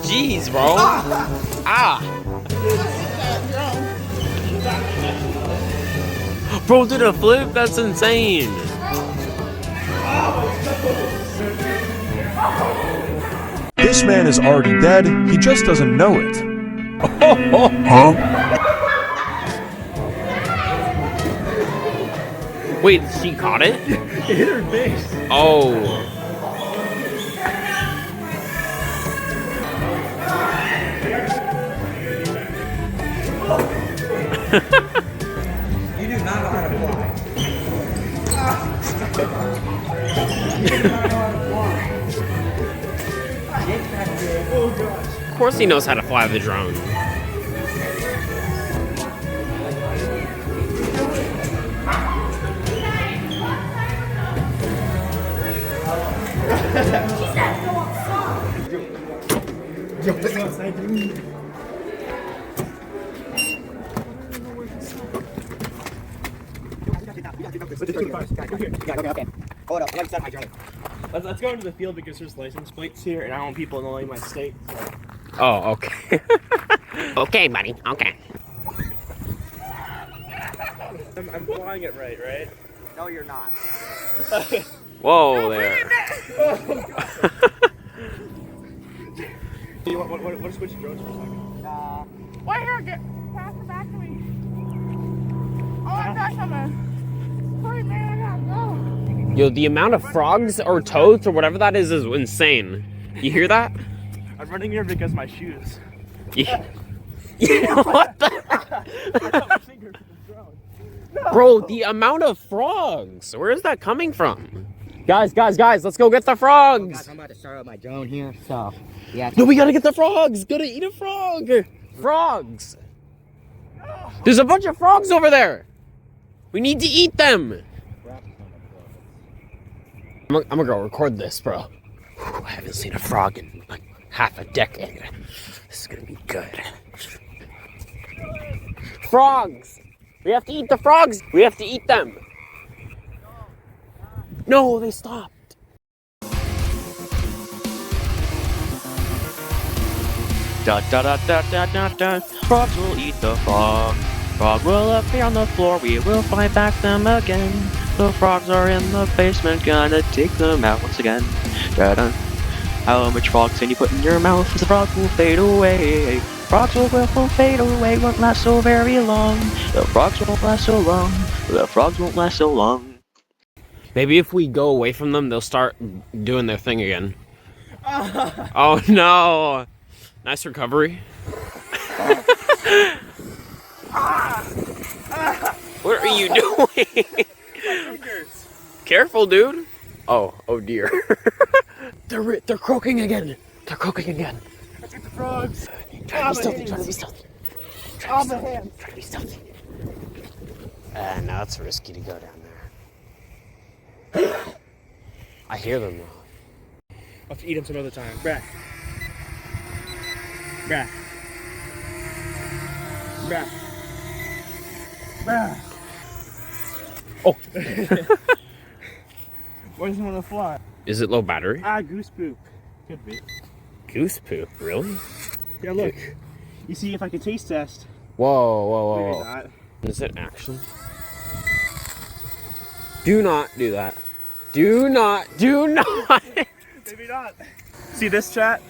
Jeez, bro. Bro did a flip? That's insane. This man is already dead, he just doesn't know it. Huh? Wait, she caught it? It hit her face. Oh. You do not know how to fly. Of course he knows how to fly the drone. Okay. Hold up, let me set my drone. Let's go into the field because there's license plates here, and I don't want people knowing my state. So. Oh, okay. Okay, buddy. Okay. I'm flying it right? No, you're not. Whoa there. What switch drones for a second? Wait here, get faster back to me. Oh my gosh, I'm a hurry, man, I gotta go. Yo, the amount of frogs or toads or whatever that is insane. You hear that? I'm running here because my shoes. Yeah. What the? Bro, the amount of frogs. Where is that coming from? Guys, let's go get the frogs. Guys, I'm about to start up my drone here, so yeah. No, we gotta get the frogs. Gotta eat a frog. Frogs. There's a bunch of frogs over there. We need to eat them. I'm gonna go record this, bro. Whew, I haven't seen a frog in like half a decade. This is gonna be good. Frogs. We have to eat the frogs. We have to eat them. No, they stopped. Da da da da da da da. Frogs will eat the frog. Frog will appear on the floor. We will find back them again. The frogs are in the basement. Gonna take them out once again. Da da. How much frogs can you put in your mouth? The frogs will fade away. Frogs will fade away. Won't last so very long. The frogs won't last so long. The frogs won't last so long. Maybe if we go away from them, they'll start doing their thing again. Oh no! Nice recovery. What are you doing? Careful, dude. Oh dear. They're croaking again. They're croaking again. Let's get the frogs. Try to be stealthy. Try to be stealthy. No, it's risky to go down there. I hear them though. I'll have to eat them some other time. Brah. Brah. Brah. Brah. Oh. Why doesn't want to fly? Is it low battery? Goose poop. Could be. Goose poop, really? Yeah, look. You see if I can taste test. Whoa. Maybe not. Is it actually? Do not do that. Do not. Maybe not. See this, chat?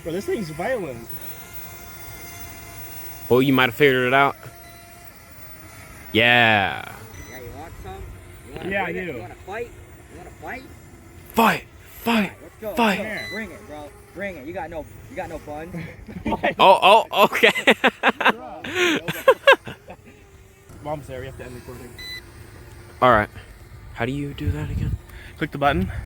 Bro, this thing's violent. Well, you might have figured it out. Yeah. Yeah, you want some? Yeah, I do. You want to fight? You want to fight? Fight. Let's go. Fight. Let's go. Bring it, bro. Bring it. You got no fun. Oh, okay. Mom's there. We have to end recording. All right. How do you do that again? Click the button.